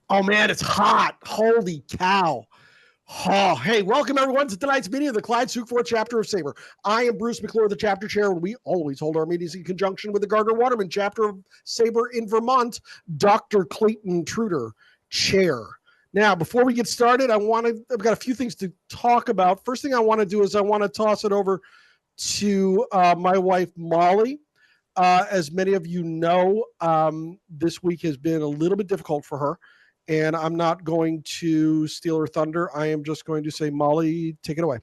Oh man, it's hot. Holy cow. Oh, hey, welcome everyone to tonight's meeting of the Clyde Sukeforth chapter of SABR. I am Bruce McClure, the chapter chair, and we always hold our meetings in conjunction with the Gardner Waterman chapter of SABR in Vermont, Dr. Clayton Truder, chair. Now, before we get started, I've got a few things to talk about. First thing I want to do is I want to toss it over to my wife, Molly. As many of you know, this week has been a little bit difficult for her. And I'm not going to steal her thunder. I am just going to say, Molly, take it away.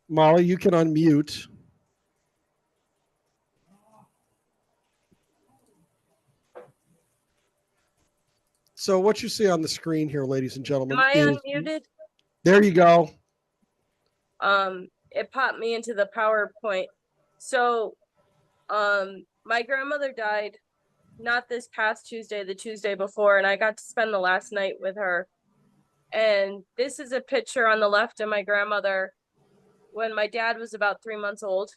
Molly, you can unmute. So what you see on the screen here, ladies and gentlemen, Am I unmuted? There you go. It popped me into the PowerPoint. So, my grandmother died not this past Tuesday, the Tuesday before, and I got to spend the last night with her. And this is a picture on the left of my grandmother when my dad was about 3 months old.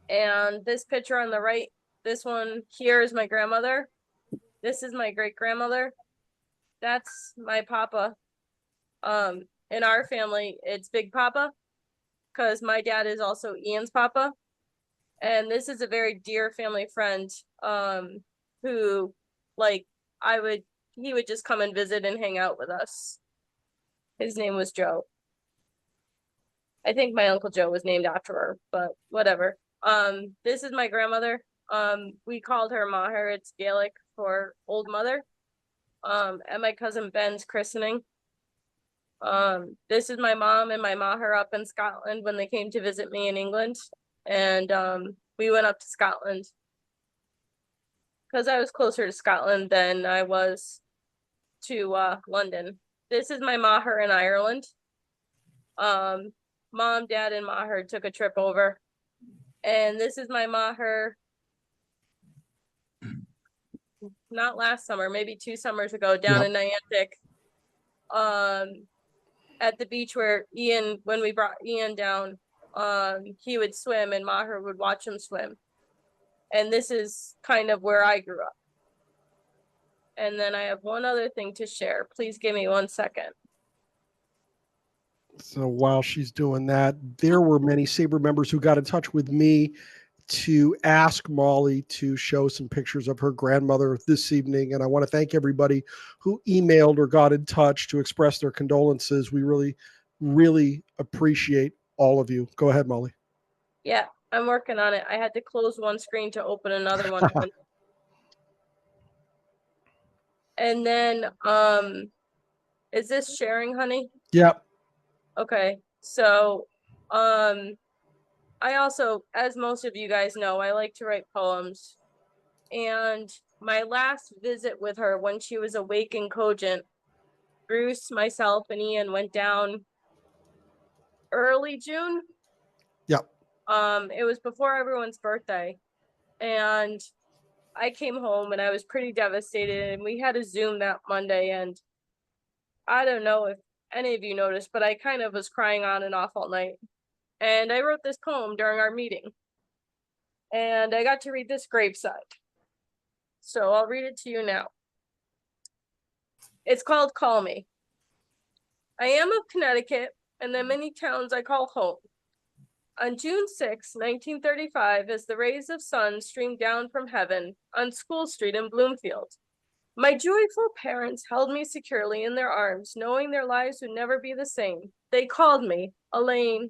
And this picture on the right, this one here is my grandmother. This is my great grandmother. That's my papa. In our family, it's Big Papa, because my dad is also Ian's papa. And this is a very dear family friend, who, like, he would just come and visit and hang out with us. His name was Joe. I think my Uncle Joe was named after her, but whatever. This is my grandmother. We called her Maher. It's Gaelic for old mother. At my cousin Ben's christening. This is my mom and my Maher up in Scotland when they came to visit me in England. And we went up to Scotland because I was closer to Scotland than I was to London. This is my Maher in Ireland. Mom, Dad, and Maher took a trip over. And this is my Maher not last summer, maybe 2 summers ago, down in Niantic. At the beach where when we brought Ian down, he would swim and Maher would watch him swim. And this is kind of where I grew up. And then I have one other thing to share. Please give me 1 second. So while she's doing that, there were many SABR members who got in touch with me to ask Molly to show some pictures of her grandmother this evening. And I want to thank everybody who emailed or got in touch to express their condolences. We really, really appreciate all of you. Go ahead, Molly. Yeah, I'm working on it. I had to close one screen to open another one. And then, is this sharing, honey? Yep. Okay. So, I also, as most of you guys know, I like to write poems. And my last visit with her when she was awake and cogent, Bruce, myself, and Ian went down early June. Yep. It was before everyone's birthday. And I came home and I was pretty devastated. And we had a Zoom that Monday. And I don't know if any of you noticed, but I kind of was crying on and off all night. And I wrote this poem during our meeting. And I got to read this graveside. So I'll read it to you now. It's called Call Me. I am of Connecticut and the many towns I call home. On June 6, 1935, as the rays of sun streamed down from heaven on School Street in Bloomfield, my joyful parents held me securely in their arms, knowing their lives would never be the same. They called me Elaine.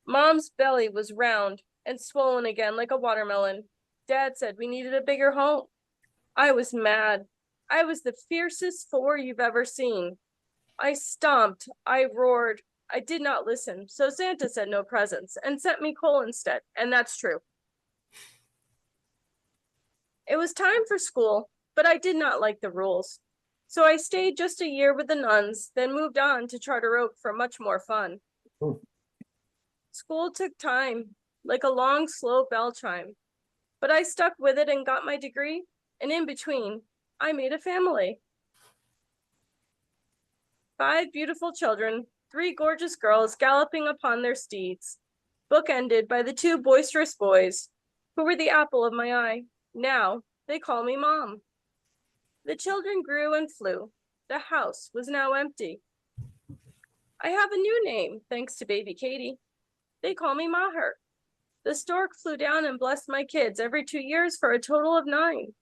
Mom's belly was round and swollen again like a watermelon. Dad said we needed a bigger home. I was mad. I was the fiercest 4 you've ever seen. I stomped. I roared. I did not listen, so Santa said no presents and sent me coal instead, and that's true. It was time for school, but I did not like the rules. So I stayed just a year with the nuns, then moved on to Charter Oak for much more fun. School took time, like a long, slow bell chime. But I stuck with it and got my degree, and in between, I made a family. 5 beautiful children, 3 gorgeous girls galloping upon their steeds, bookended by the 2 boisterous boys, who were the apple of my eye. Now they call me Mom. The children grew and flew. The house was now empty. I have a new name, thanks to baby Katie. They call me Maher. The stork flew down and blessed my kids every 2 years for a total of 9.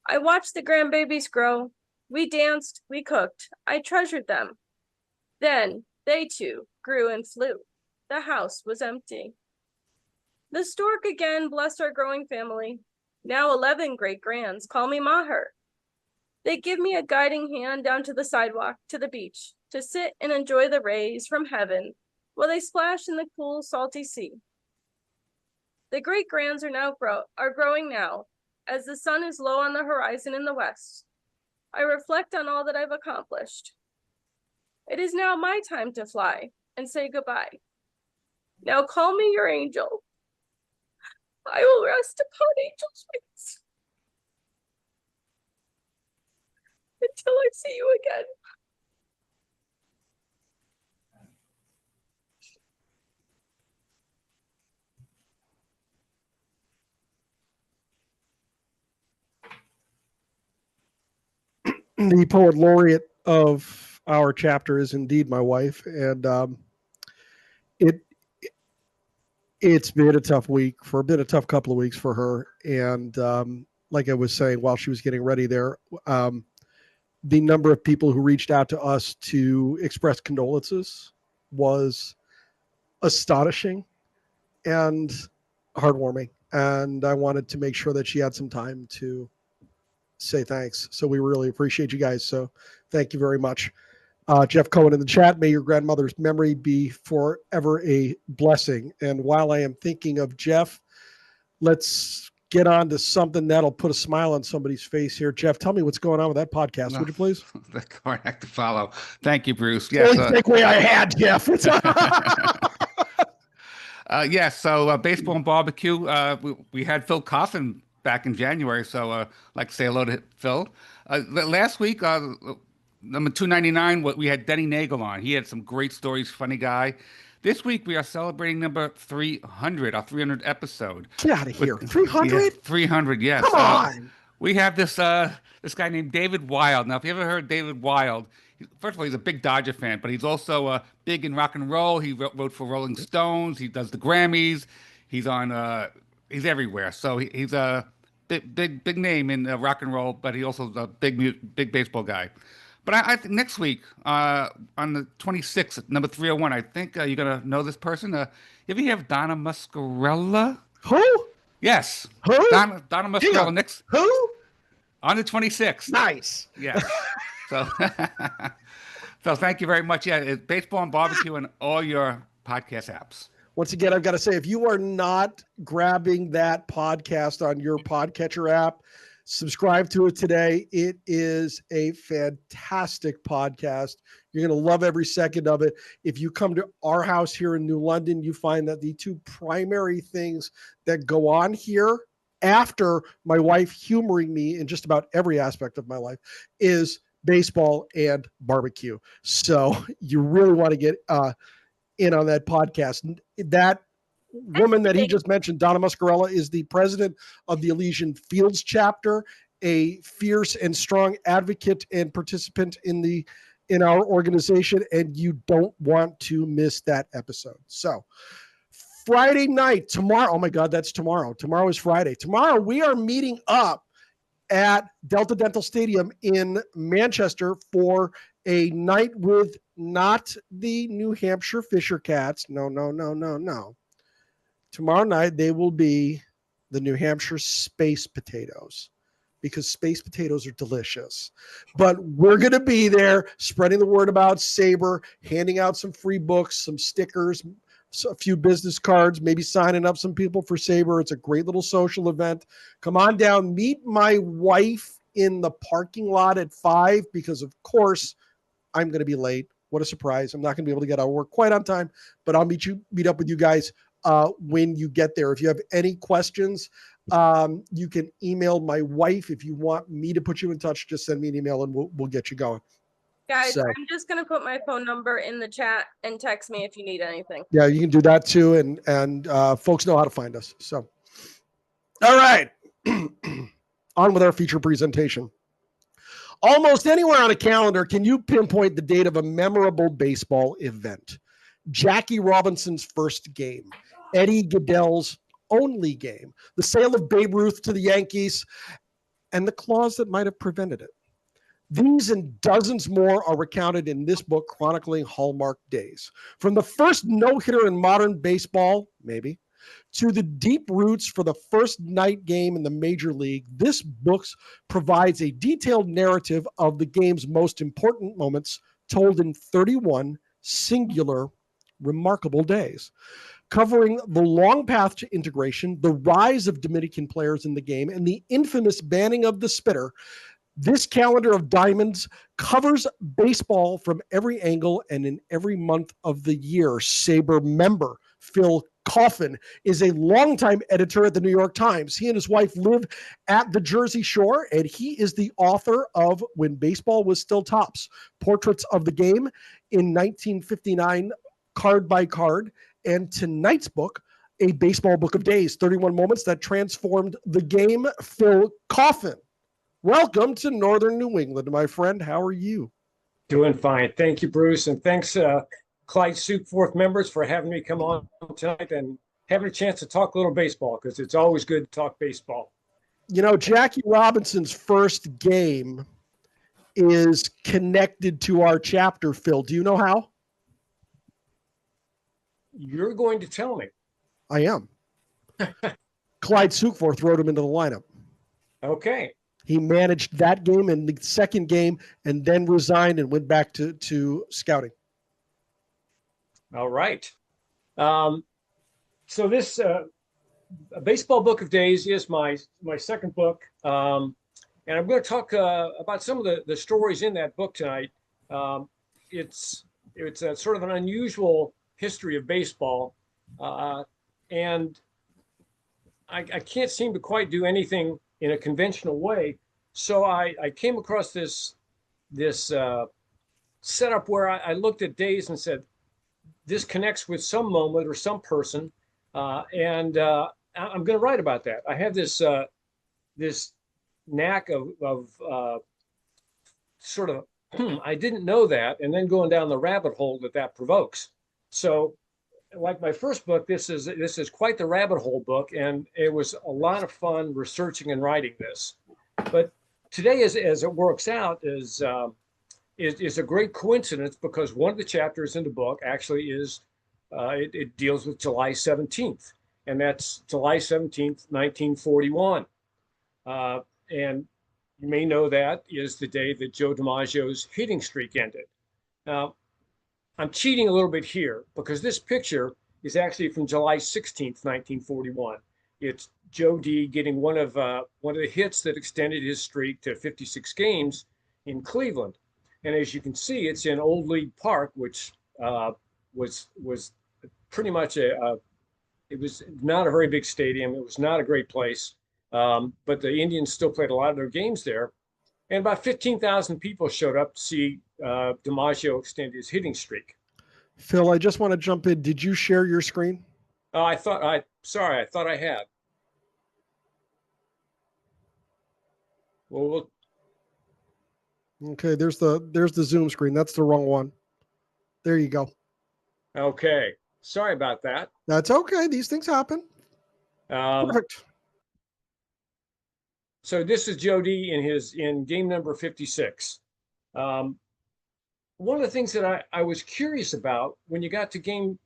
I watched the grandbabies grow. We danced, we cooked. I treasured them. Then they too grew and flew. The house was empty. The stork again blessed our growing family. Now 11 great-grands call me Maher. They give me a guiding hand down to the sidewalk, to the beach, to sit and enjoy the rays from heaven while they splash in the cool, salty sea. The great-grands are growing now, as the sun is low on the horizon in the west. I reflect on all that I've accomplished. It is now my time to fly and say goodbye. Now call me your angel. I will rest upon angel's wings until I see you again. The poet laureate of our chapter is indeed my wife, and it's been a tough couple of weeks for her. And like I was saying while she was getting ready there, the number of people who reached out to us to express condolences was astonishing and heartwarming. And I wanted to make sure that she had some time to say thanks. So we really appreciate you guys. So thank you very much. Jeff Cohen in the chat, may your grandmother's memory be forever a blessing. And while I am thinking of Jeff, let's get on to something that'll put a smile on somebody's face here. Jeff, tell me what's going on with that podcast, would you please? The correct act to follow. Thank you, Bruce. Yes, only segue I had, Jeff. So baseball and barbecue. We had Phil Coffin back in January, so I'd like to say hello to Phil. Last week, number 299, we had Denny Nagel on. He had some great stories, funny guy. This week, we are celebrating number 300, our 300th episode. Get out of here. 300? Yeah, 300, yes. Come on. We have this guy named David Wild. Now, if you ever heard David Wild, first of all, he's a big Dodger fan, but he's also big in rock and roll. He wrote for Rolling Stones. He does the Grammys. He's on. He's everywhere. So he's a big name in rock and roll, but he also is a big baseball guy. But I think next week, on the 26th, number 301, I think you're going to know this person. You ever hear of Donna Muscarella? Who? Yes. Who? Donna Muscarella. Next. Who? On the 26th. Nice. Yeah. So thank you very much. Yeah, it's baseball and barbecue and all your podcast apps. Once again, I've got to say, if you are not grabbing that podcast on your podcatcher app, subscribe to it today. It is a fantastic podcast. You're going to love every second of it. If you come to our house here in New London, you find that the 2 primary things that go on here after my wife humoring me in just about every aspect of my life is baseball and barbecue. So you really want to get in on that podcast. That woman that he just mentioned, Donna Muscarella, is the president of the Elysian Fields chapter, a fierce and strong advocate and participant in our organization, and you don't want to miss that episode. So Friday night, tomorrow, oh my God, that's tomorrow. Tomorrow is Friday. Tomorrow we are meeting up at Delta Dental Stadium in Manchester for a night with not the New Hampshire Fisher Cats. No. Tomorrow night, they will be the New Hampshire Space Potatoes, because space potatoes are delicious. But we're going to be there spreading the word about SABR, handing out some free books, some stickers, a few business cards, maybe signing up some people for SABR. It's a great little social event. Come on down. Meet my wife in the parking lot at 5 because, of course, I'm going to be late. What a surprise. I'm not going to be able to get out of work quite on time, but I'll meet up with you guys when you get there. If you have any questions, you can email my wife. If you want me to put you in touch, just send me an email and we'll get you going. Guys, So, I'm just gonna put my phone number in the chat and text me if you need anything. yeah, you can do that too. And folks know how to find us. So, all right. On with our feature presentation. Almost anywhere on a calendar, can you pinpoint the date of a memorable baseball event? Jackie Robinson's first game, Eddie Gaedel's only game, the sale of Babe Ruth to the Yankees, and the clause that might have prevented it. These and dozens more are recounted in this book, chronicling Hallmark days. From the first no-hitter in modern baseball, maybe, to the deep roots for the first night game in the major league, this book provides a detailed narrative of the game's most important moments told in 31 singular, remarkable days, covering the long path to integration, the rise of Dominican players in the game, and the infamous banning of the spitter. This calendar of diamonds covers baseball from every angle and in every month of the year. SABR member Phil Coffin is a longtime editor at the New York Times. He and his wife live at the Jersey Shore, and he is the author of When Baseball Was Still Tops, Portraits of the Game in 1959, Card by Card, and tonight's book, A Baseball Book of Days, 31 Moments That Transformed the Game. Phil Coffin, welcome to Northern New England, my friend. How are you? Doing fine. Thank you, Bruce. And thanks, Clyde Sukeforth members, for having me come on tonight and having a chance to talk a little baseball, because it's always good to talk baseball. You know, Jackie Robinson's first game is connected to our chapter, Phil. Do you know how? You're going to tell me. I am. Clyde Sukeforth wrote him into the lineup. Okay. He managed that game and the second game and then resigned and went back to scouting. All right. So this A Baseball Book of Days is my second book. And I'm going to talk about some of the stories in that book tonight. It's a sort of an unusual history of baseball. And I can't seem to quite do anything in a conventional way. So I came across this setup where I looked at days and said, this connects with some moment or some person. And I'm going to write about that. I have this knack of sort of, I didn't know that, and then going down the rabbit hole that provokes. So like my first book, this is quite the rabbit hole book, and it was a lot of fun researching and writing this. But today, as it works out, is a great coincidence, because one of the chapters in the book actually is it deals with July 17th, and that's July 17th, 1941. And you may know that is the day that Joe DiMaggio's hitting streak ended. Now, I'm cheating a little bit here, because this picture is actually from July 16th, 1941. It's Joe D getting one of the hits that extended his streak to 56 games in Cleveland. And as you can see, it's in Old League Park, which was pretty much it was not a very big stadium. It was not a great place, but the Indians still played a lot of their games there. And about 15,000 people showed up to see DiMaggio extend his hitting streak. Phil, I just want to jump in. Did you share your screen? Sorry, I thought I had. Well, Okay, there's the Zoom screen. That's the wrong one. There you go. okay. Sorry about that. That's okay. These things happen. Perfect. So this is Joe D in game number 56. One of the things that I was curious about when you got to game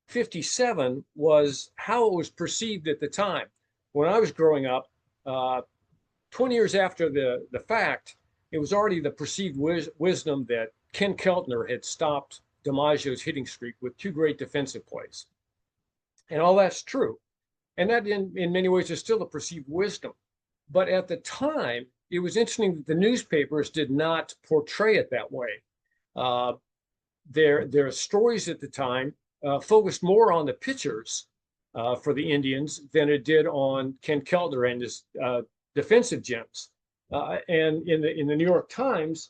57 was how it was perceived at the time. When I was growing up, 20 years after the fact, it was already the perceived wisdom that Ken Keltner had stopped DiMaggio's hitting streak with two great defensive plays. And all that's true. And that in many ways is still the perceived wisdom. But at the time, it was interesting that the newspapers did not portray it that way. Their stories at the time focused more on the pitchers for the Indians than it did on Ken Keltner and his defensive gems. And in the New York Times,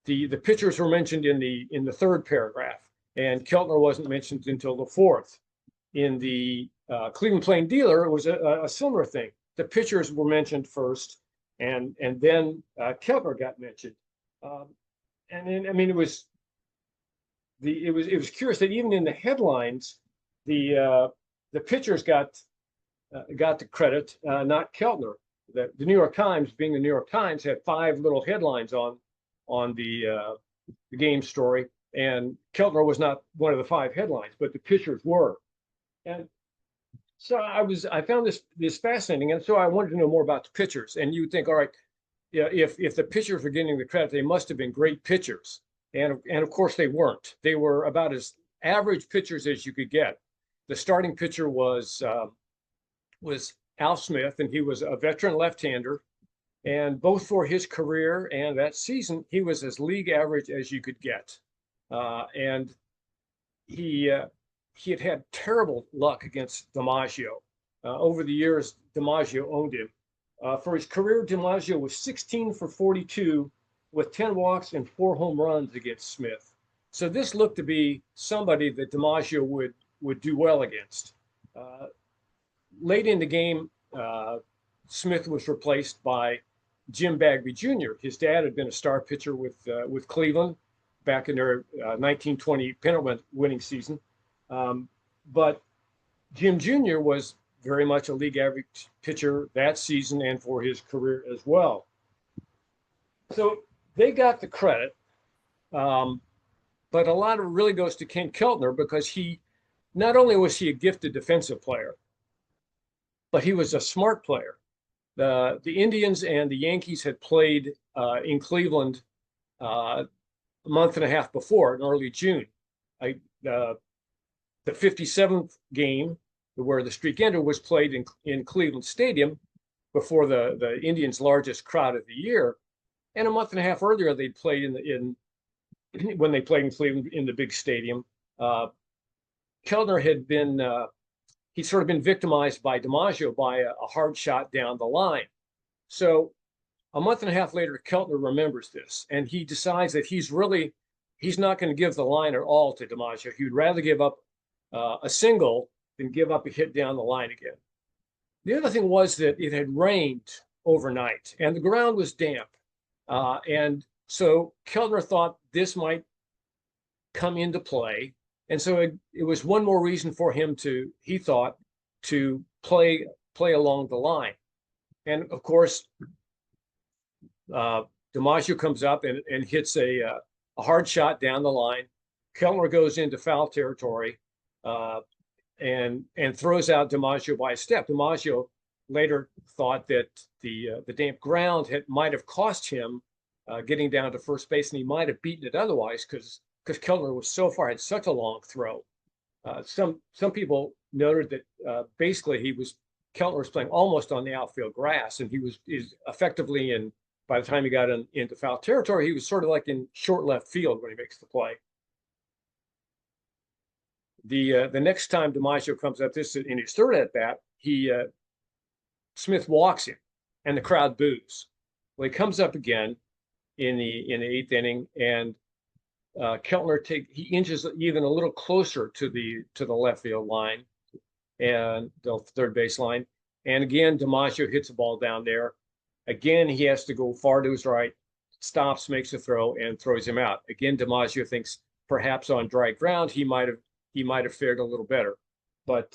the pitchers were mentioned in the third paragraph, and Keltner wasn't mentioned until the fourth. In the Cleveland Plain Dealer, it was a similar thing. The pitchers were mentioned first, and then Keltner got mentioned. And then, I mean, it was curious that even in the headlines, the pitchers got the credit, not Keltner. The New York Times, being the New York Times, had 5 little headlines on the game story, and Keltner was not one of the 5 headlines, but the pitchers were. And so I found this fascinating, and so I wanted to know more about the pitchers. And you would think, all right, yeah, if the pitchers were getting the credit, they must have been great pitchers, and of course they weren't. They were about as average pitchers as you could get. The starting pitcher was Al Smith, and he was a veteran left-hander. And both for his career and that season, he was as league average as you could get. And he had terrible luck against DiMaggio. Over the years, DiMaggio owned him. For his career, DiMaggio was 16 for 42 with 10 walks and 4 home runs against Smith. So this looked to be somebody that DiMaggio would do well against. Late in the game, Smith was replaced by Jim Bagby Jr. His dad had been a star pitcher with Cleveland back in their 1920 pennant winning season. But Jim Jr. was very much a league average pitcher that season and for his career as well. So they got the credit, but a lot of it really goes to Ken Keltner, because he not only was he a gifted defensive player, but he was a smart player. The Indians and the Yankees had played in Cleveland a month and a half before, in early June. The 57th game, where the streak ended, was played in Cleveland Stadium before the Indians' largest crowd of the year. And a month and a half earlier, they'd played when they played in Cleveland in the big stadium. Keltner had been he'd sort of been victimized by DiMaggio by a hard shot down the line. So a month and a half later, Keltner remembers this, and he decides that he's not going to give the line at all to DiMaggio. He would rather give up a single than give up a hit down the line again. The other thing was that it had rained overnight, and the ground was damp. And so Keltner thought this might come into play. And so it was one more reason for him he thought, to play along the line. And of course, DiMaggio comes up and hits a hard shot down the line. Keltner goes into foul territory and throws out DiMaggio by a step. DiMaggio later thought that the damp ground might have cost him getting down to first base, and he might have beaten it otherwise, because Keltner was so far, had such a long throw. Some people noted that basically Keltner was playing almost on the outfield grass, and is effectively by the time he got into foul territory, he was sort of like in short left field when he makes the play. The next time DiMaggio comes up, this in his third at bat, Smith walks him, and the crowd boos. Well, he comes up again in the 8th inning, and Keltner he inches even a little closer to the left field line and the third base line. And again, DiMaggio hits the ball down there. Again, he has to go far to his right, stops, makes a throw, and throws him out. Again, DiMaggio thinks perhaps on dry ground he might have fared a little better, but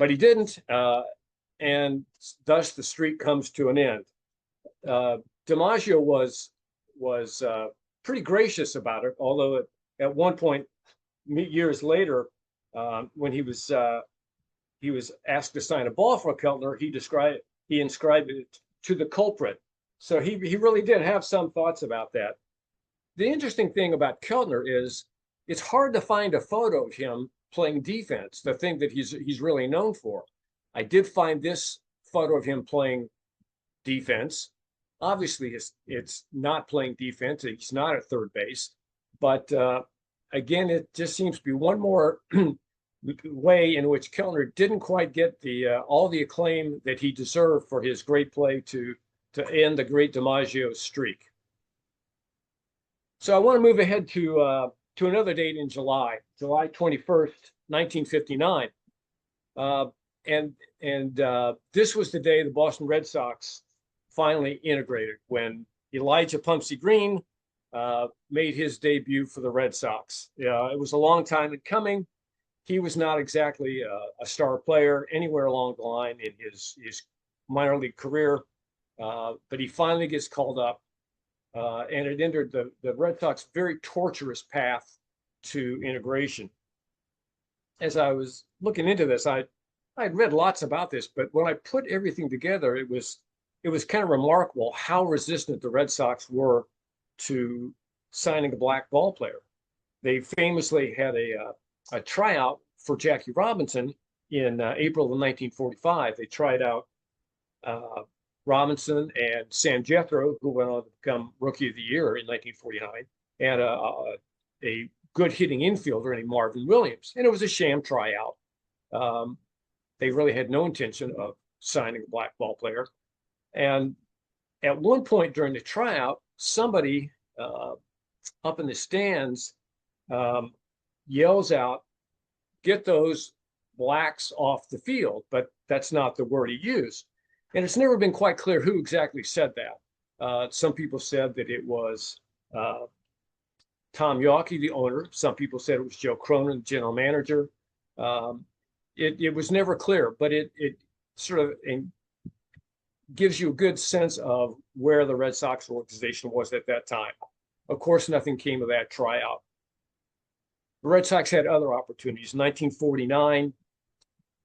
he didn't, and thus the streak comes to an end. DiMaggio was pretty gracious about it, although at one point, years later, when he was asked to sign a ball for Keltner, he inscribed it to the culprit. So he really did have some thoughts about that. The interesting thing about Keltner is it's hard to find a photo of him playing defense, the thing that he's really known for. I did find this photo of him playing defense. Obviously, it's not playing defense. He's not at third base. But again, it just seems to be one more way in which Keltner didn't quite get all the acclaim that he deserved for his great play to end the great DiMaggio streak. So I want to move ahead to another date in July, July 21st, 1959. Uh, and this was the day the Boston Red Sox finally integrated when Elijah Pumpsie Green made his debut for the Red Sox. It was a long time in coming. He was not exactly a star player anywhere along the line in his minor league career, but he finally gets called up, and it entered the Red Sox very torturous path to integration. As I was looking into this, I'd read lots about this, but when I put everything together, it was kind of remarkable how resistant the Red Sox were to signing a black ball player. They famously had a tryout for Jackie Robinson in April of 1945. They tried out Robinson and Sam Jethro, who went on to become Rookie of the Year in 1949, and a good hitting infielder named Marvin Williams. And it was a sham tryout. They really had no intention of signing a black ball player. And at one point during the tryout, somebody up in the stands yells out, "Get those blacks off the field." But that's not the word he used. And it's never been quite clear who exactly said that. Some people said that it was Tom Yawkey, the owner. Some people said it was Joe Cronin, the general manager. It was never clear, but it sort of gives you a good sense of where the Red Sox organization was at that time. Of course, nothing came of that tryout. The Red Sox had other opportunities. In 1949,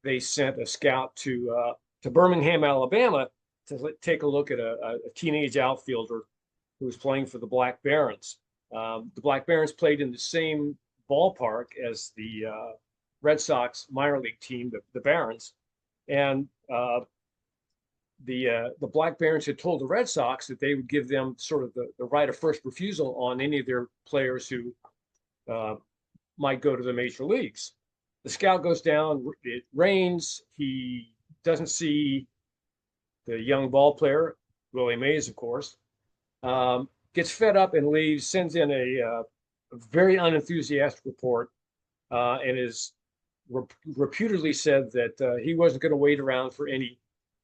they sent a scout to Birmingham, Alabama, to take a look at a teenage outfielder who was playing for the Black Barons. The Black Barons played in the same ballpark as the Red Sox minor league team, the Barons, and the Black Barons had told the Red Sox that they would give them sort of the right of first refusal on any of their players who might go to the major leagues. The scout goes down, it rains, he doesn't see the young ball player, Willie Mays, of course, gets fed up and leaves, sends in a very unenthusiastic report, and is reputedly said that he wasn't going to wait around for any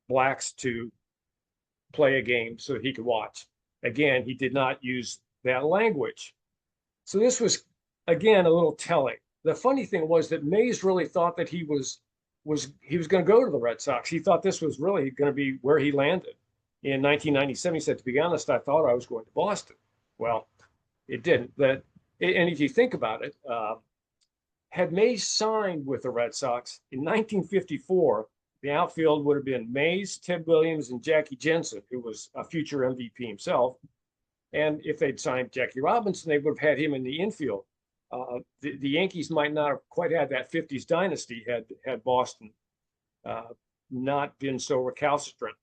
blacks to play a game so that he could watch. Again, he did not use that language. So this was, again, a little telling. The funny thing was that Mays really thought that he was going to go to the Red Sox. He thought this was really going to be where he landed. In 1997, he said, "To be honest, I thought I was going to Boston." Well, it didn't. And if you think about it, had Mays signed with the Red Sox in 1954, the outfield would have been Mays, Ted Williams, and Jackie Jensen, who was a future MVP himself. And if they'd signed Jackie Robinson, they would have had him in the infield. The Yankees might not have quite had that 50s dynasty had Boston not been so recalcitrant.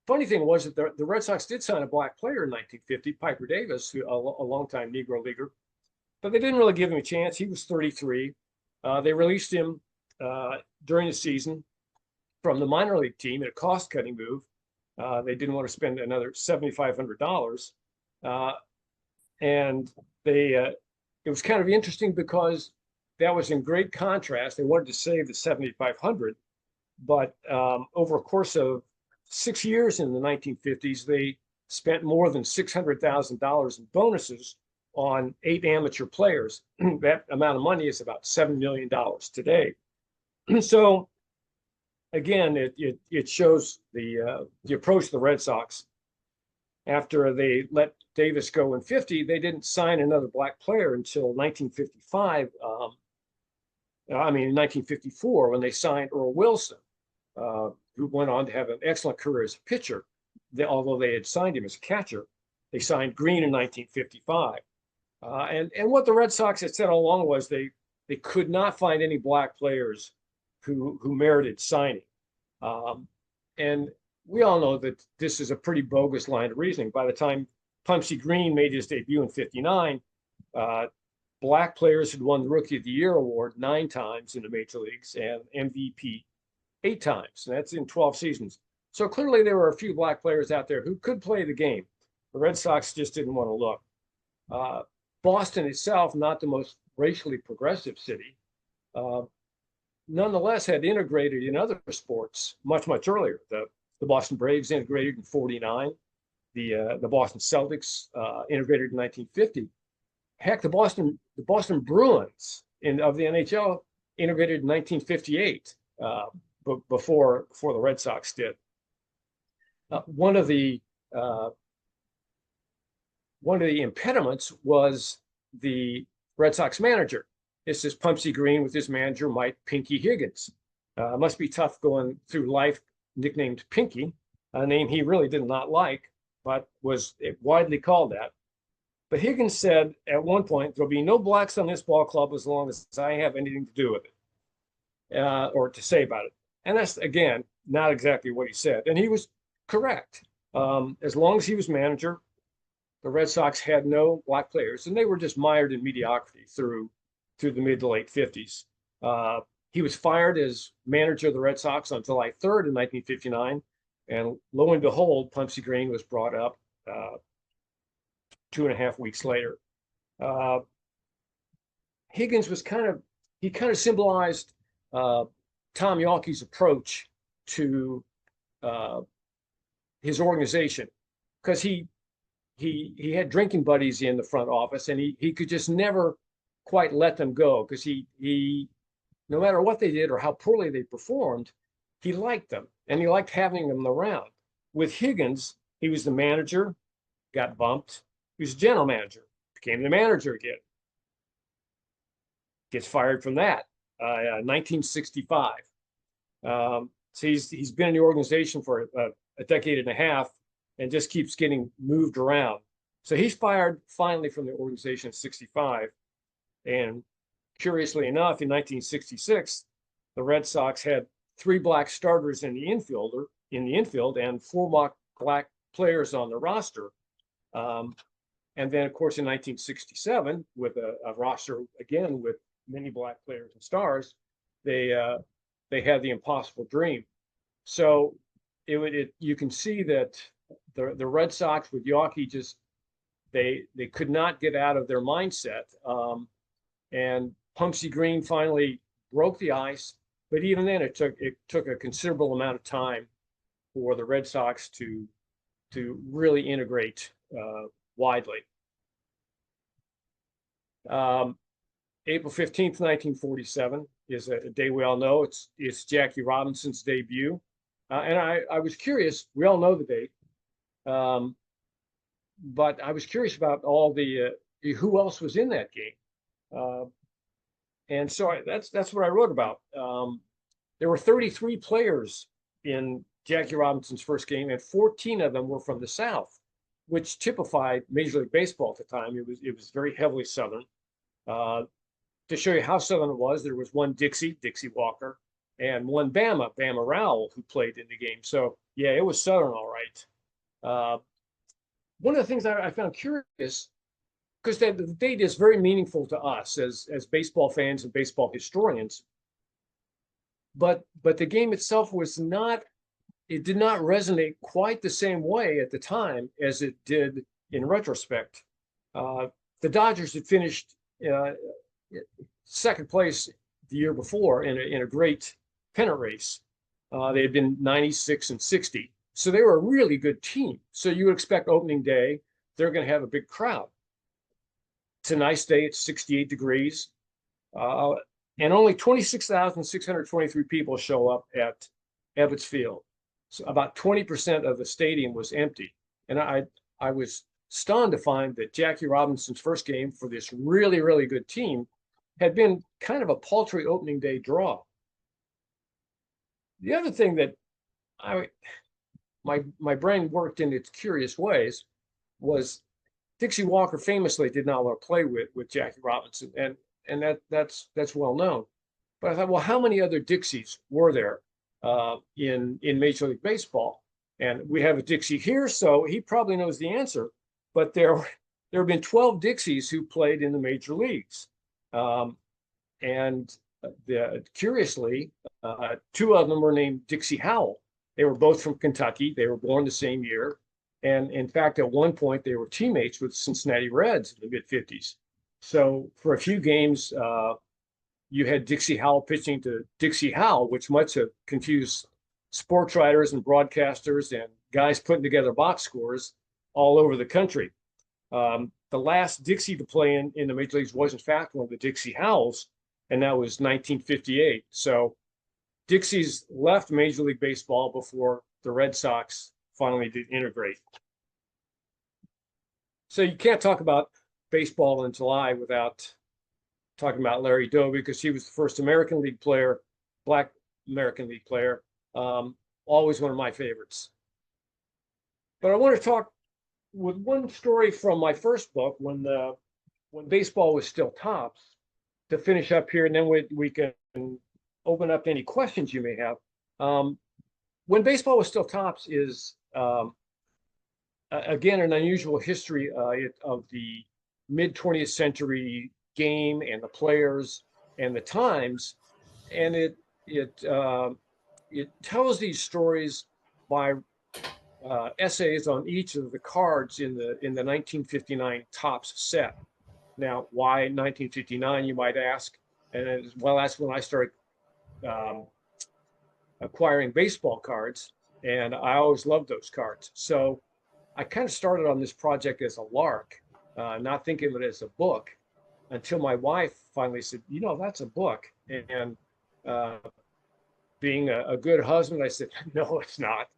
Funny thing was that the Red Sox did sign a black player in 1950, Piper Davis, a longtime Negro leaguer, but they didn't really give him a chance. He was 33. They released him during the season from the minor league team in a cost-cutting move. They didn't want to spend another $7,500, and it was kind of interesting because that was in great contrast. They wanted to save the $7,500, but over a course of 6 years in the 1950s, they spent more than $600,000 in bonuses on 8 amateur players. That amount of money is about $7 million today. So again, it shows the approach of the Red Sox. After they let Davis go in 50, they didn't sign another black player until 1955. In 1954, when they signed Earl Wilson, who went on to have an excellent career as a pitcher. Although they had signed him as a catcher, they signed Green in 1955. And what the Red Sox had said all along was they could not find any black players who merited signing. And we all know that this is a pretty bogus line of reasoning. By the time Pumpsie Green made his debut in 59, black players had won the Rookie of the Year award 9 times in the major leagues and MVP 8 times. And that's in 12 seasons. So clearly there were a few black players out there who could play the game. The Red Sox just didn't want to look. Boston itself, not the most racially progressive city, nonetheless had integrated in other sports much earlier. The Boston Braves integrated in '49. The Boston Celtics integrated in 1950. Heck, the Boston Bruins of the NHL integrated in 1958, before the Red Sox did. One of the impediments was the Red Sox manager. This is Pumpsy Green with his manager, Mike Pinky Higgins. Must be tough going through life nicknamed Pinky, a name he really did not like, but was widely called that. But Higgins said at one point, there'll be no blacks on this ball club as long as I have anything to do with it, or to say about it. And that's, again, not exactly what he said. And he was correct. As long as he was manager, the Red Sox had no black players, and they were just mired in mediocrity through the mid to late 50s. He was fired as manager of the Red Sox on July 3rd in 1959. And lo and behold, Pumpsy Green was brought up 2.5 weeks later. Higgins was kind of symbolized Tom Yawkey's approach to his organization, because he had drinking buddies in the front office, and he could just never quite let them go, because he no matter what they did or how poorly they performed, he liked them, and he liked having them around. With Higgins, he was the manager, got bumped. He was a general manager, became the manager again. Gets fired from that, 1965. So he's been in the organization for a decade and a half, and just keeps getting moved around. So he's fired finally from the organization in '65. And curiously enough, in 1966, the Red Sox had 3 black starters in the infield, and 4 black players on the roster. And then, of course, in 1967, with a roster again with many black players and stars, they had the impossible dream. So you can see that the Red Sox with Yawkey just they could not get out of their mindset. And Pumpsy Green finally broke the ice, but even then it took a considerable amount of time for the Red Sox to really integrate widely. April 15th, 1947 is a day we all know. It's Jackie Robinson's debut. And I was curious, we all know the date, but I was curious about all who else was in that game. And so that's what I wrote about. There were 33 players in Jackie Robinson's first game, and 14 of them were from the South, which typified Major League Baseball at the time. It was very heavily Southern. To show you how Southern it was, there was one Dixie Walker, and one Bama Rowell, who played in the game. So yeah, it was Southern, all right. One of the things I found curious, because the date is very meaningful to us as baseball fans and baseball historians, but the game itself did not resonate quite the same way at the time as it did in retrospect. The Dodgers had finished second place the year before in a great pennant race. They had been 96 and 60. So they were a really good team. So you would expect opening day, they're going to have a big crowd. It's a nice day. It's 68 degrees. And only 26,623 people show up at Ebbets Field. So about 20% of the stadium was empty. And I was stunned to find that Jackie Robinson's first game for this really, really good team had been kind of a paltry opening day draw. The other thing that my brain worked in its curious ways was Dixie Walker famously did not want to play with Jackie Robinson, and that's well known. But I thought, well, how many other Dixies were there in Major League Baseball? And we have a Dixie here, so he probably knows the answer. But there have been 12 Dixies who played in the major leagues, and curiously, 2 of them were named Dixie Howell. They were both from Kentucky. They were born the same year. And in fact, at one point, they were teammates with Cincinnati Reds in the mid-50s. So for a few games, you had Dixie Howell pitching to Dixie Howell, which must have confused sports writers and broadcasters and guys putting together box scores all over the country. The last Dixie to play in the major leagues was, in fact, one of the Dixie Howells, and that was 1958. So Dixie's left Major League Baseball before the Red Sox finally did integrate. So you can't talk about baseball in July without talking about Larry Doby, because he was the first American League player, Black American League player, always one of my favorites. But I want to talk with one story from my first book, when baseball was still tops, to finish up here, and then we can open up any questions you may have. When baseball was still tops is, again, an unusual history of the mid-20th century game and the players and the times, and it tells these stories by essays on each of the cards in the 1959 Topps set. Now, why 1959, you might ask? And well, that's when I started acquiring baseball cards, and I always loved those cards. So I kind of started on this project as a lark, not thinking of it as a book, until my wife finally said, you know, that's a book. And being a good husband, I said, no, it's not.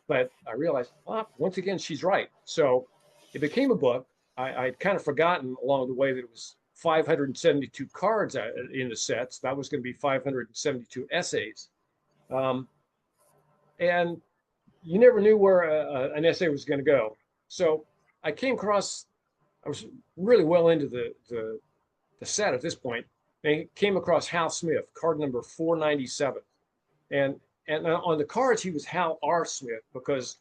But I realized, once again, she's right. So it became a book. I'd kind of forgotten along the way that it was 572 cards in the sets. That was going to be 572 essays. And you never knew where an essay was going to go. So I was really well into the set at this point, and came across Hal Smith, card number 497. And on the cards, he was Hal R. Smith, because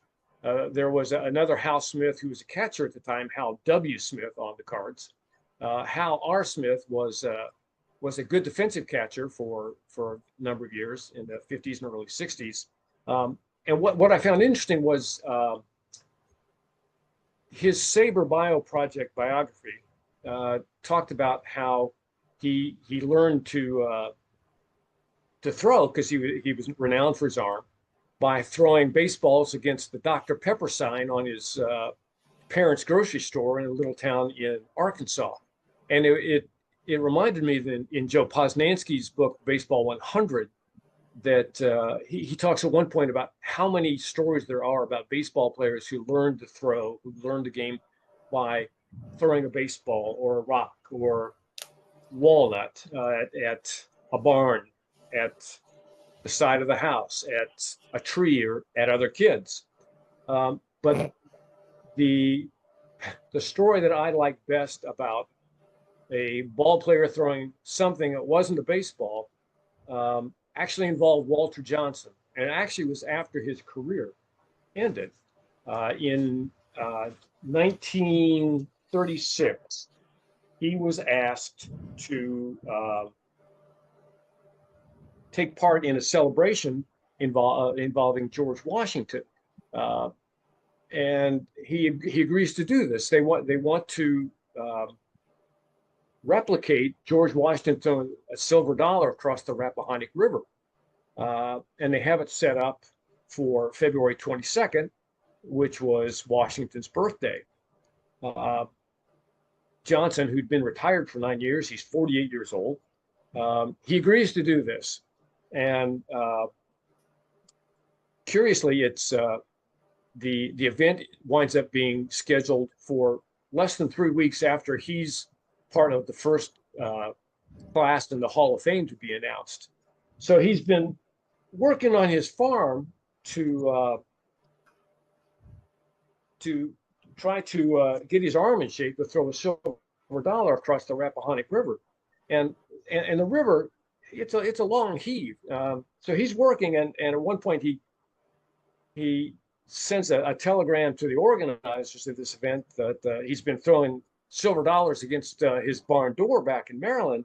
there was another Hal Smith who was a catcher at the time, Hal W. Smith, on the cards. Hal R. Smith was a good defensive catcher for a number of years in the 50s and early 60s. And what I found interesting was his SABR Bio Project biography talked about how he learned to throw, because he was renowned for his arm, by throwing baseballs against the Dr. Pepper sign on his parents' grocery store in a little town in Arkansas. And it reminded me that in Joe Posnanski's book, Baseball 100, that he talks at one point about how many stories there are about baseball players who learned to throw, who learned the game by throwing a baseball or a rock or walnut at a barn, at the side of the house, at a tree, or at other kids. But the story that I like best about a ball player throwing something that wasn't a baseball actually involved Walter Johnson, and it actually was after his career ended. In 1936, he was asked to take part in a celebration involving George Washington, and he agrees to do this. They want to replicate George Washington throwing a silver dollar across the Rappahannock River, and they have it set up for February 22nd, which was Washington's birthday. Johnson, who'd been retired for 9 years, he's 48 years old. He agrees to do this. And curiously, it's the event winds up being scheduled for less than 3 weeks after he's part of the first class in the Hall of Fame to be announced. So he's been working on his farm to try to get his arm in shape to throw a silver dollar across the Rappahannock River, and the river, it's a long heave. So he's working, and at one point he sends a telegram to the organizers of this event that he's been throwing silver dollars against his barn door back in Maryland,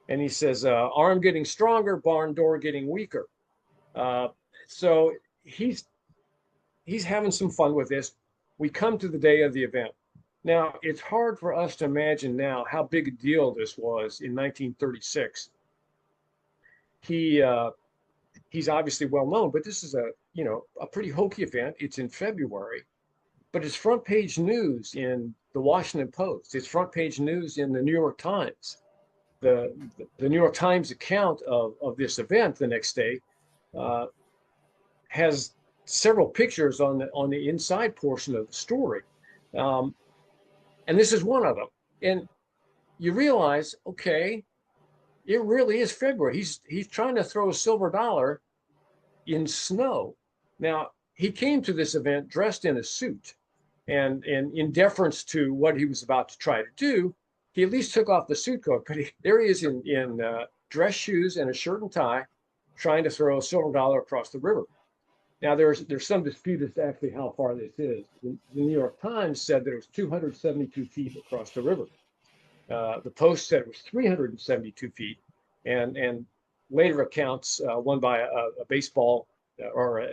and he says, arm getting stronger, barn door getting weaker. So he's having some fun with this. we come to the day of the event. Now, it's hard for us to imagine now how big a deal this was in 1936. He's obviously well known, but this is a pretty hokey event. It's in February, but it's front page news in the Washington Post. It's front page news in the New York Times. The New York Times account of this event the next day has several pictures on the inside portion of the story, and this is one of them. And you realize, okay, it really is February. He's trying to throw a silver dollar in snow. Now, he came to this event dressed in a suit, and in deference to what he was about to try to do, he at least took off the suit coat. But there he is in dress shoes and a shirt and tie, trying to throw a silver dollar across the river. Now, there's some dispute as to actually how far this is. The New York Times said that it was 272 feet across the river. The Post said it was 372 feet, and later accounts, one by a baseball or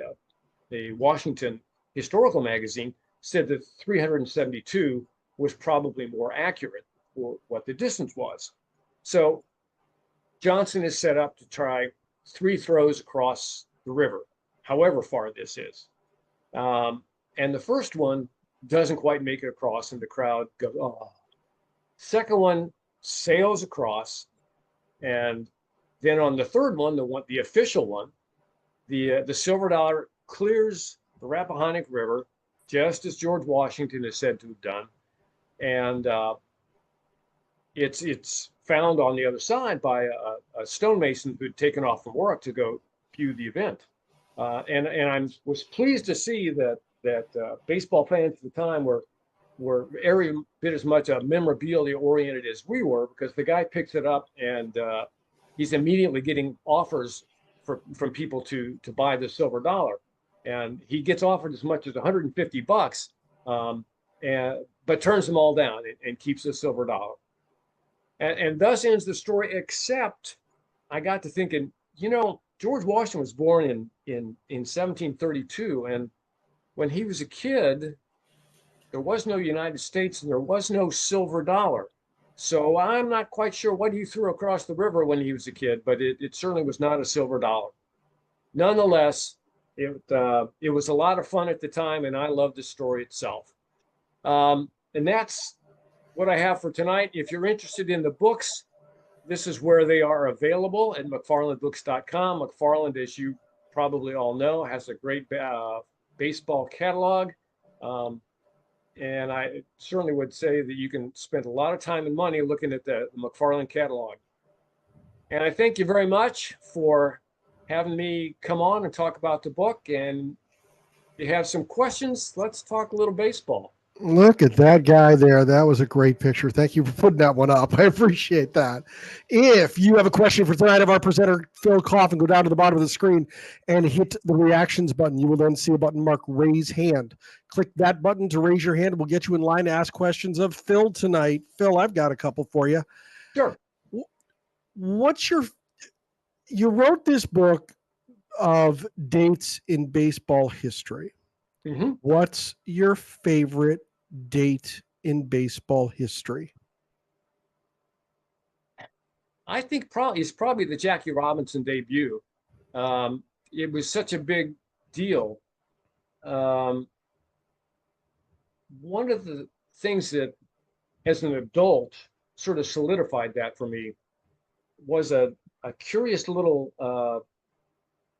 a Washington historical magazine, said that 372 was probably more accurate for what the distance was. So Johnson is set up to try 3 throws across the river, however far this is. And the first one doesn't quite make it across, and the crowd goes, oh. Second one sails across, and then on the third one, the official one, the silver dollar clears the Rappahannock River, just as George Washington is said to have done, and it's found on the other side by a stonemason who'd taken off from work to go view the event, and I was pleased to see that baseball fans at the time were every bit as much memorabilia oriented as we were, because the guy picks it up and he's immediately getting offers from people to buy the silver dollar, and he gets offered as much as $150, but turns them all down and keeps the silver dollar. And thus ends the story, except I got to thinking, George Washington was born in 1732, and when he was a kid, there was no United States and there was no silver dollar. So I'm not quite sure what he threw across the river when he was a kid, but it certainly was not a silver dollar. Nonetheless, it was a lot of fun at the time, and I loved the story itself. And that's what I have for tonight. If you're interested in the books, this is where they are available at McFarlandBooks.com. McFarland, as you probably all know, has a great baseball catalog. And I certainly would say that you can spend a lot of time and money looking at the McFarland catalog. And I thank you very much for having me come on and talk about the book. And if you have some questions, let's talk a little baseball. Look at that guy there. That was a great picture. Thank you for putting that one up. I appreciate that. If you have a question for tonight of our presenter, Phil Coffin, go down to the bottom of the screen and hit the reactions button. You will then see a button marked raise hand. Click that button to raise your hand. We'll get you in line to ask questions of Phil tonight. Phil, I've got a couple for you. Sure. You wrote this book of dates in baseball history. Mm-hmm. What's your favorite date in baseball history? I think it's probably the Jackie Robinson debut. It was such a big deal. One of the things that, as an adult, sort of solidified that for me was a curious little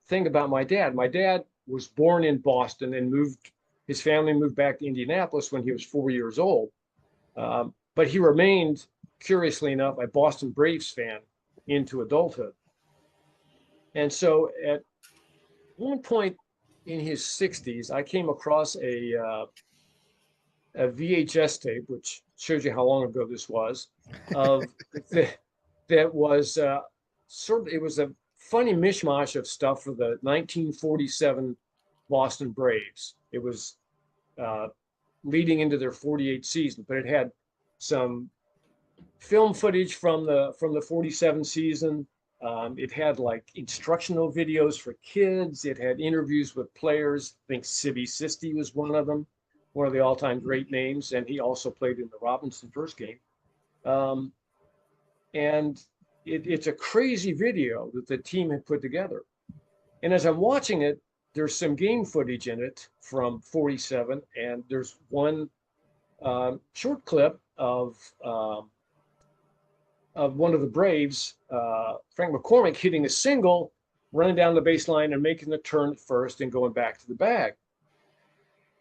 thing about my dad. My dad was born in Boston and his family moved back to Indianapolis when he was 4 years old. But he remained, curiously enough, a Boston Braves fan into adulthood. And so at one point in his 60s, I came across a VHS tape, which shows you how long ago this was, that was it was a funny mishmash of stuff for the 1947 Boston Braves. It was leading into their 48 season, but it had some film footage from the 47 season. It had like instructional videos for kids. It had interviews with players. I think Sibby Sisti was one of them. one of the all-time great names, and he also played in the Robinson first game. And it's a crazy video that the team had put together. And as I'm watching it, there's some game footage in it from 47, and there's one short clip of one of the Braves, Frank McCormick, hitting a single, running down the baseline and making the turn at first and going back to the bag.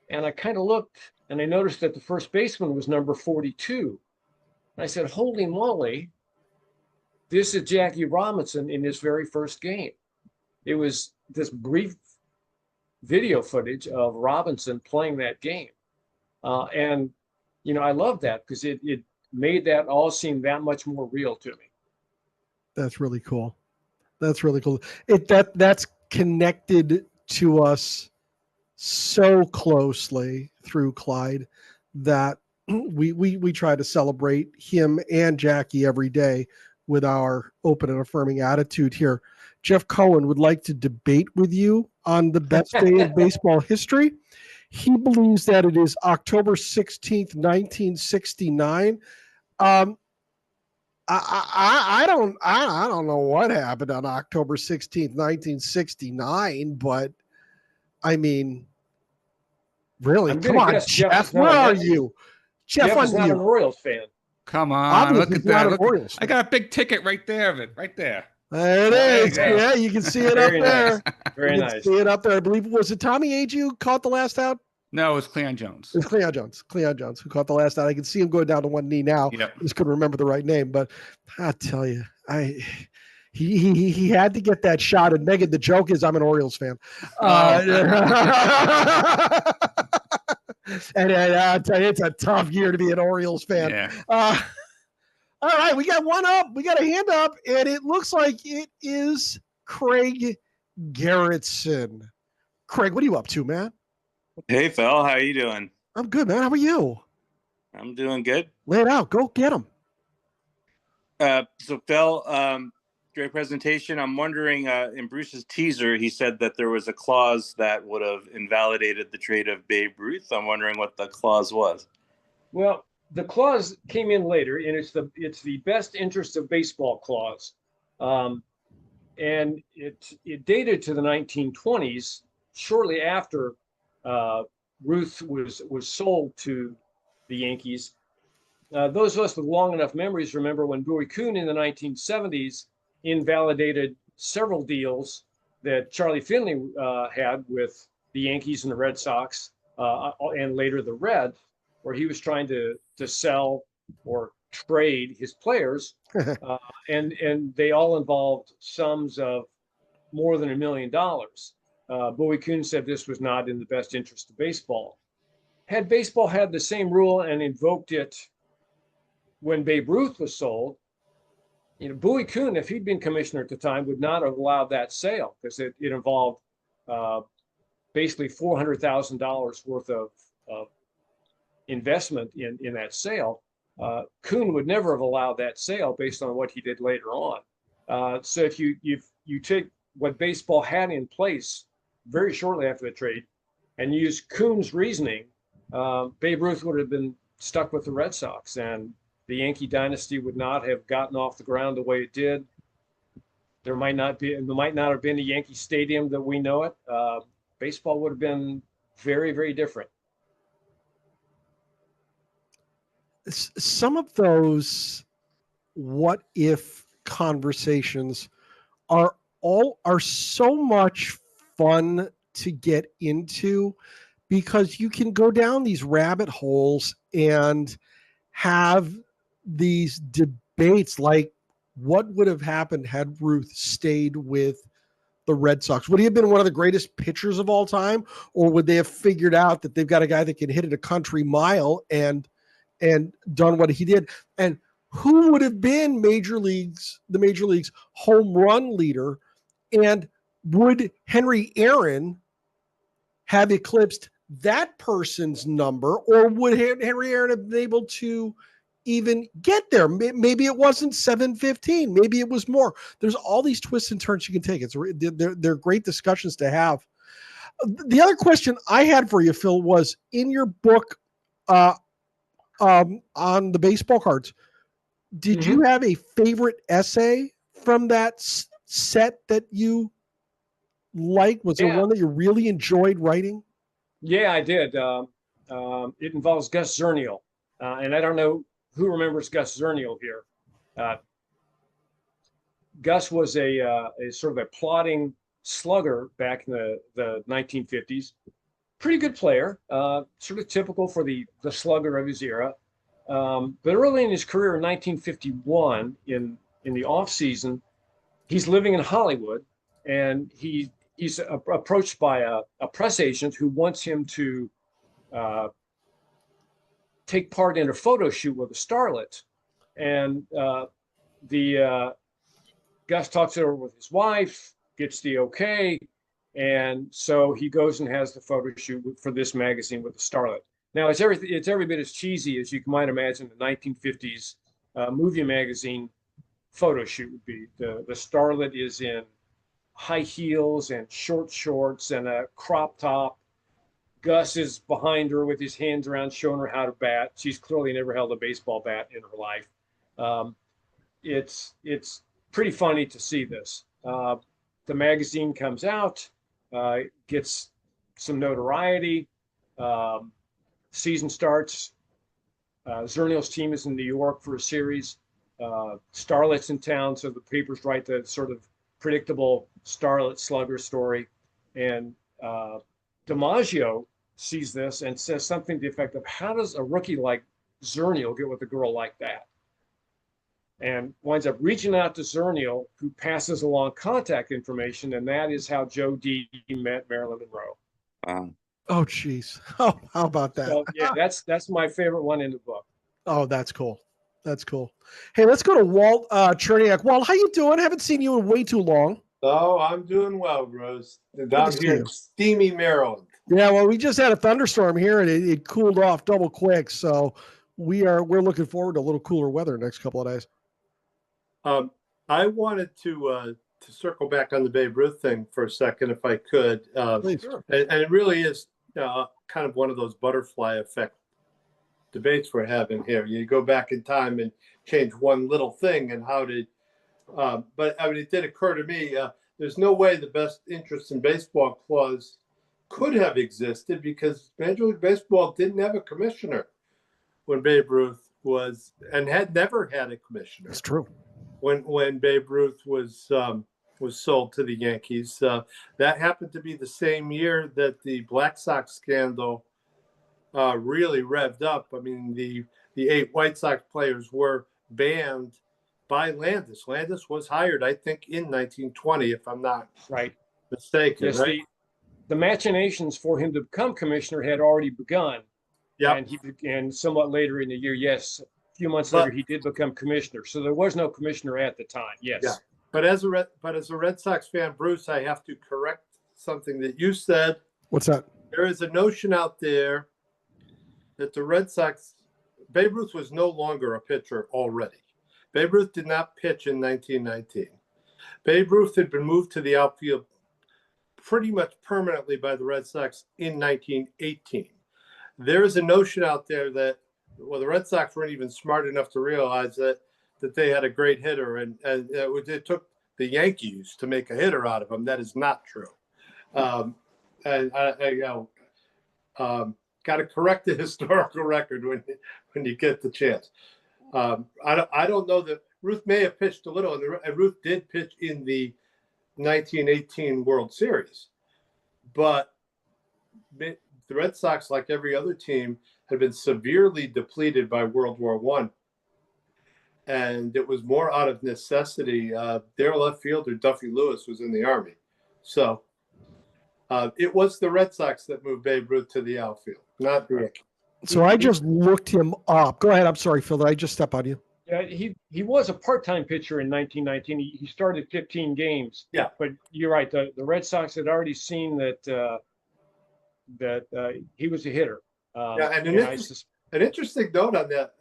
And I kind of looked and I noticed that the first baseman was number 42. And I said, holy moly, this is Jackie Robinson in his very first game. It was this brief video footage of Robinson playing that game. And, you know, I love that because it made that all seem that much more real to me. That's really cool. That's really cool. That's connected to us so closely through Clyde that we try to celebrate him and Jackie every day with our open and affirming attitude here. Jeff Cohen would like to debate with you on the best day in baseball history. He believes that it is October 16th, 1969. I don't know what happened on October 16th, 1969, but I mean, really, come on, Jeff, where are you? Jeff is not an Orioles fan. Come on, look at that. Look, I got a big ticket right there of it, right there. There it is. Yeah, you can see it up there. Very nice. See it up there. I believe, was it Tommy Agee who caught the last out? No, it was Cleon Jones. It was Cleon Jones. Cleon Jones who caught the last out. I can see him going down to one knee now. Yep. I just couldn't remember the right name, but I tell you, he had to get that shot. And Megan, the joke is I'm an Orioles fan. And I'll tell you, it's a tough year to be an Orioles fan. Yeah. All right, we got one up. We got a hand up, and it looks like it is Craig Garrettson. Craig, what are you up to, man? Hey, Phil. How you doing? I'm good, man. How are you? I'm doing good. Lay it out. Go get him. So, Phil, great presentation. I'm wondering, in Bruce's teaser, he said that there was a clause that would have invalidated the trade of Babe Ruth. I'm wondering what the clause was. Well, the clause came in later, and it's the best interest of baseball clause, and it dated to the 1920s, shortly after Ruth was sold to the Yankees. Those of us with long enough memories remember when Bowie Kuhn in the 1970s invalidated several deals that Charlie Finley had with the Yankees and the Red Sox, and later the Reds, where he was trying to sell or trade his players, and they all involved sums of more than $1 million. Bowie Kuhn said this was not in the best interest of baseball. Had baseball had the same rule and invoked it when Babe Ruth was sold, you know, Bowie Kuhn, if he'd been commissioner at the time, would not have allowed that sale because it involved basically $400,000 worth of investment in that sale. Kuhn would never have allowed that sale based on what he did later on. So if you take what baseball had in place very shortly after the trade and use Kuhn's reasoning, Babe Ruth would have been stuck with the Red Sox, and the Yankee dynasty would not have gotten off the ground the way it did. There might not have been a Yankee Stadium that we know it. Baseball would have been very, very different. Some of those what if conversations are so much fun to get into because you can go down these rabbit holes and have these debates like what would have happened had Ruth stayed with the Red Sox? Would he have been one of the greatest pitchers of all time, or would they have figured out that they've got a guy that can hit it a country mile and done what he did? And who would have been the major league's home run leader? And would Henry Aaron have eclipsed that person's number, or would Henry Aaron have been able to even get there? Maybe it wasn't 715. Maybe it was more. There's all these twists and turns you can take. They're great discussions to have. The other question I had for you, Phil, was in your book on the baseball cards, did you have a favorite essay from that set that you liked? Was there one that you really enjoyed writing? Yeah, I did. It involves Gus Zernial. And I don't know who remembers Gus Zernial here. Gus was a sort of a plodding slugger back in the 1950s. Pretty good player, sort of typical for the slugger of his era. But early in his career in 1951, in the off season, he's living in Hollywood, and he's approached by a press agent who wants him to take part in a photo shoot with a starlet. And Gus talks it over with his wife, gets the okay, and so he goes and has the photo shoot for this magazine with the starlet. Now, it's every bit as cheesy as you might imagine the 1950s movie magazine photo shoot would be. The starlet is in high heels and short shorts and a crop top. Gus is behind her with his hands around, showing her how to bat. She's clearly never held a baseball bat in her life. It's pretty funny to see this. The magazine comes out, gets some notoriety. Season starts. Zernial's team is in New York for a series. Starlet's in town, so the papers write the sort of predictable starlet slugger story. And DiMaggio sees this and says something to the effect of, how does a rookie like Zernial get with a girl like that? And winds up reaching out to Zernial, who passes along contact information, and that is how Joe D met Marilyn Monroe. Oh, geez. Oh, how about that? So, yeah, that's my favorite one in the book. Oh, that's cool. That's cool. Hey, let's go to Walt Cherniak. Walt, how you doing? Haven't seen you in way too long. Oh, I'm doing well, Rose. Down here in steamy Maryland. Yeah, well, we just had a thunderstorm here, and it cooled off double quick. So we're looking forward to a little cooler weather next couple of days. I wanted to circle back on the Babe Ruth thing for a second, if I could. Please. And it really is kind of one of those butterfly effect debates we're having here. You go back in time and change one little thing, and how did but I mean, it did occur to me, there's no way the best interest in baseball clause could have existed, because Major League Baseball didn't have a commissioner when Babe Ruth was, and had never had a commissioner. That's true. When Babe Ruth was sold to the Yankees, that happened to be the same year that the Black Sox scandal really revved up. I mean, the 8 White Sox players were banned by Landis. Landis was hired, I think, in 1920, if I'm not mistaken. Yes, right? The machinations for him to become commissioner had already begun. Yeah, and somewhat later in the year, yes, a few months later, he did become commissioner. So there was no commissioner at the time. Yes. Yeah. But as a Red Sox fan, Bruce, I have to correct something that you said. What's that? There is a notion out there that the Red Sox, Babe Ruth was no longer a pitcher already. Babe Ruth did not pitch in 1919. Babe Ruth had been moved to the outfield pretty much permanently by the Red Sox in 1918. There is a notion out there that, well, the Red Sox weren't even smart enough to realize that they had a great hitter, and it took the Yankees to make a hitter out of him. That is not true. And I got to correct the historical record when you get the chance. I don't know that Ruth may have pitched a little, and Ruth did pitch in the 1918 World Series, but the Red Sox, like every other team, had been severely depleted by World War I. And it was more out of necessity. Their left fielder, Duffy Lewis, was in the Army. So it was the Red Sox that moved Babe Ruth to the outfield, not the Yankees. So I just looked him up. Go ahead. I'm sorry, Phil. Did I just step on you? Yeah, he was a part-time pitcher in 1919. He started 15 games. Yeah. But you're right. The Red Sox had already seen that he was a hitter. And an interesting note on that,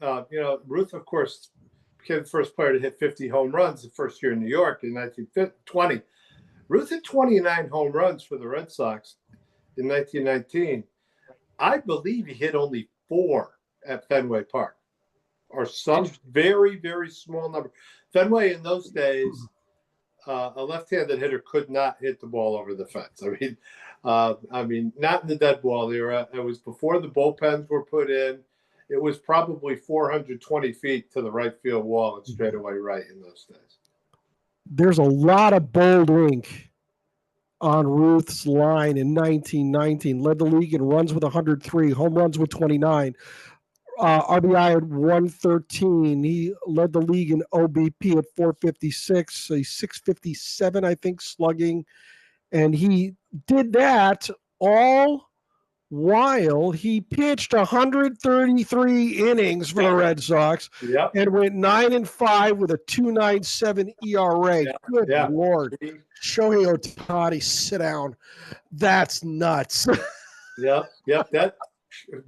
Ruth, of course, became the first player to hit 50 home runs the first year in New York in 1920. Ruth hit 29 home runs for the Red Sox in 1919. I believe he hit only 4 at Fenway Park, or some very, very small number. Fenway in those days, a left-handed hitter could not hit the ball over the fence. I mean, not in the dead ball era. It was before the bullpens were put in. It was probably 420 feet to the right field wall and straightaway right in those days. There's a lot of bold ink on Ruth's line in 1919. Led the league in runs with 103, home runs with 29, RBI at 113. He led the league in OBP at 456, a 657, I think, slugging. And he did that all while he pitched 133 innings for the Red Sox and went 9-5 with a 2.97 ERA. Good Lord. Shohei Ohtani, sit down. That's nuts. Yep. That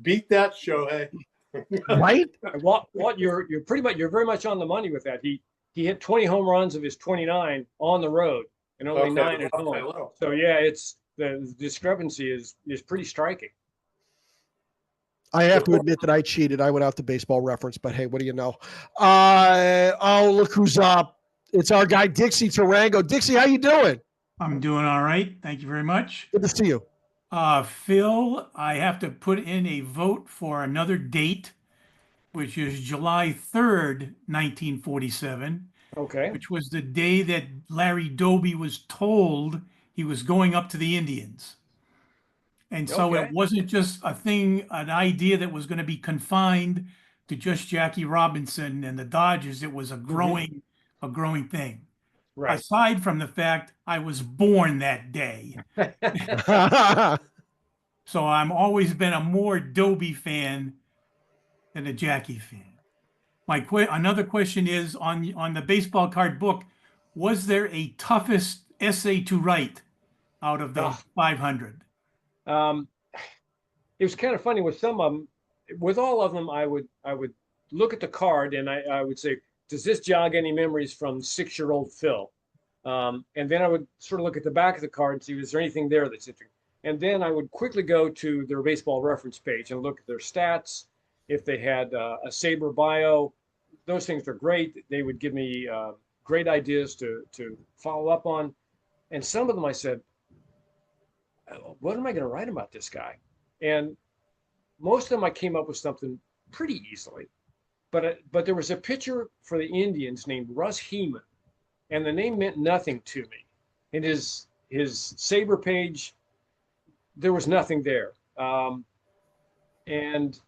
beat that, Shohei. Right? What you're very much on the money with that. He hit 20 home runs of his 29 on the road and only 9 at home. So yeah, it's the discrepancy is pretty striking. I have to admit that I cheated. I went out to Baseball Reference, but hey, what do you know? Look who's up. It's our guy, Dixie Tarango. Dixie, how you doing? I'm doing all right. Thank you very much. Good to see you. Phil, I have to put in a vote for another date, which is July 3rd, 1947. Okay. Which was the day that Larry Doby was told he was going up to the Indians. And so it wasn't just an idea that was going to be confined to just Jackie Robinson and the Dodgers. It was a growing thing. Right. Aside from the fact I was born that day. So I'm always been a more Doby fan than a Jackie fan. Another question is on the baseball card book, was there a toughest essay to write out of the 500? It was kind of funny with some of them. With all of them, I would look at the card and I would say, does this jog any memories from 6-year-old Phil? And then I would sort of look at the back of the card and see, is there anything there that's interesting? And then I would quickly go to their baseball reference page and look at their stats. If they had a SABR bio, those things are great. They would give me great ideas to follow up on. And some of them I said, what am I going to write about this guy? And most of them I came up with something pretty easily. But there was a pitcher for the Indians named Russ Heeman, and the name meant nothing to me. In his SABR page, there was nothing there. And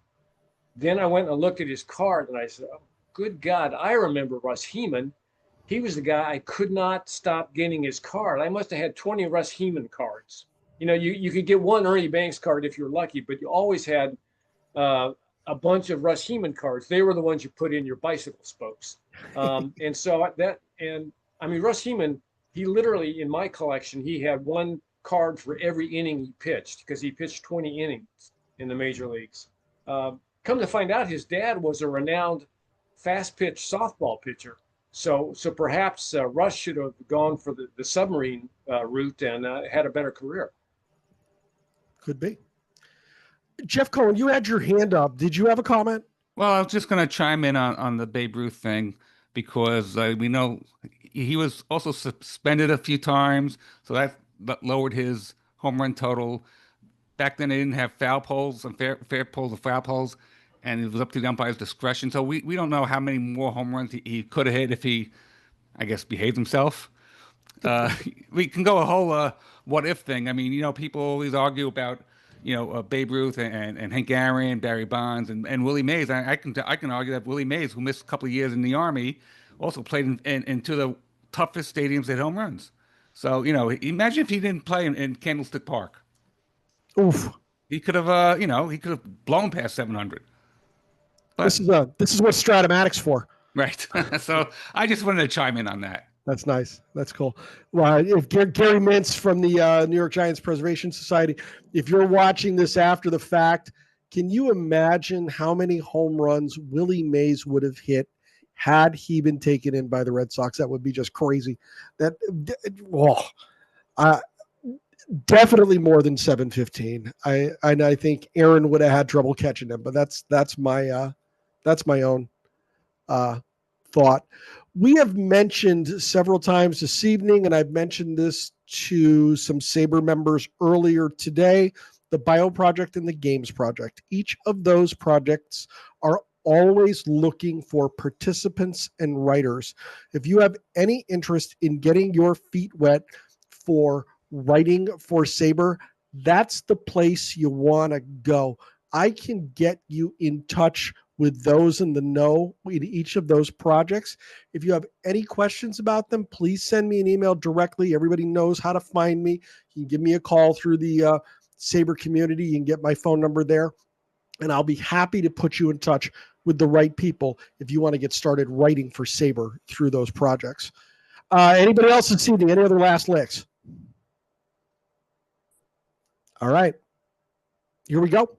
then I went and looked at his card, and I said, oh, good God, I remember Russ Heeman. He was the guy I could not stop getting his card. I must have had 20 Russ Heeman cards. You know, you could get one Ernie Banks card if you're lucky, but you always had a bunch of Russ Heeman cards. They were the ones you put in your bicycle spokes. And so Russ Heeman, he literally, in my collection, he had one card for every inning he pitched because he pitched 20 innings in the major leagues. Come to find out, his dad was a renowned fast pitch softball pitcher. So perhaps Russ should have gone for the submarine route and had a better career. Could be. Jeff Cohen, you had your hand up. Did you have a comment? Well, I was just going to chime in on the Babe Ruth thing because we know he was also suspended a few times, so that lowered his home run total. Back then, they didn't have foul poles and fair poles and foul poles, and it was up to the umpire's discretion. So we don't know how many more home runs he could have hit if he, I guess, behaved himself. We can go a whole what if thing. I mean, you know, people always argue about, you know, Babe Ruth and Hank Aaron, Barry Bonds, and Willie Mays. I can argue that Willie Mays, who missed a couple of years in the Army, also played into the toughest stadiums at home runs. So, you know, imagine if he didn't play in Candlestick Park. Oof. He could have, he could have blown past 700. But, this is what Stratomatic's for. Right. So I just wanted to chime in on that. That's nice. That's cool. Well, if Gary Mintz from the New York Giants Preservation Society, if you're watching this after the fact, can you imagine how many home runs Willie Mays would have hit had he been taken in by the Red Sox? That would be just crazy. Definitely more than 715. I think Aaron would have had trouble catching him, but that's my own thought. We have mentioned several times this evening, and I've mentioned this to some SABR members earlier today, the Bio Project and the Games Project. Each of those projects are always looking for participants and writers. If you have any interest in getting your feet wet for writing for SABR, that's the place you want to go. I can get you in touch with those in the know in each of those projects. If you have any questions about them, please send me an email directly. Everybody knows how to find me. You can give me a call through the SABR community. You can get my phone number there, and I'll be happy to put you in touch with the right people if you want to get started writing for SABR through those projects. Anybody else this evening? Any other last licks? All right. Here we go.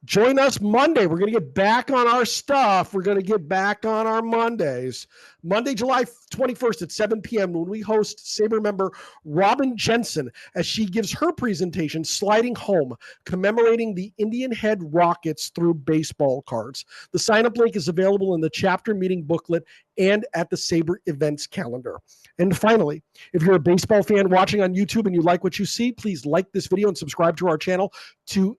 Join us Monday. We're going to get back on our stuff. We're going to get back on our Mondays. Monday, July 21st at 7 p.m. when we host SABR member Robin Jensen as she gives her presentation, Sliding Home, commemorating the Indian Head Rockets through baseball cards. The sign-up link is available in the chapter meeting booklet and at the SABR events calendar. And finally, if you're a baseball fan watching on YouTube and you like what you see, please like this video and subscribe to our channel to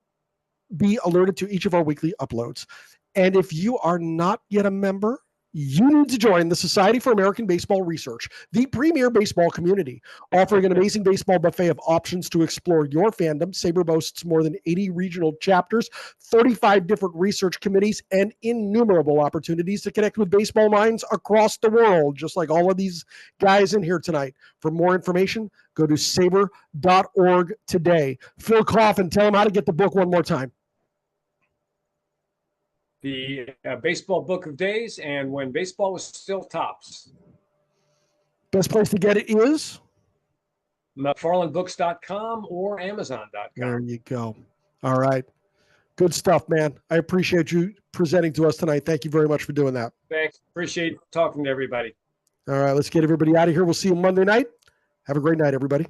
be alerted to each of our weekly uploads. And if you are not yet a member, you need to join the Society for American Baseball Research, the premier baseball community, offering an amazing baseball buffet of options to explore your fandom. SABR boasts more than 80 regional chapters, 35 different research committees, and innumerable opportunities to connect with baseball minds across the world, just like all of these guys in here tonight. For more information, go to sabr.org today. Phil Coffin, tell them how to get the book one more time. The Baseball Book of Days and When Baseball Was Still Tops. Best place to get it is? McFarlandBooks.com or Amazon.com. There you go. All right. Good stuff, man. I appreciate you presenting to us tonight. Thank you very much for doing that. Thanks. Appreciate talking to everybody. All right. Let's get everybody out of here. We'll see you Monday night. Have a great night, everybody.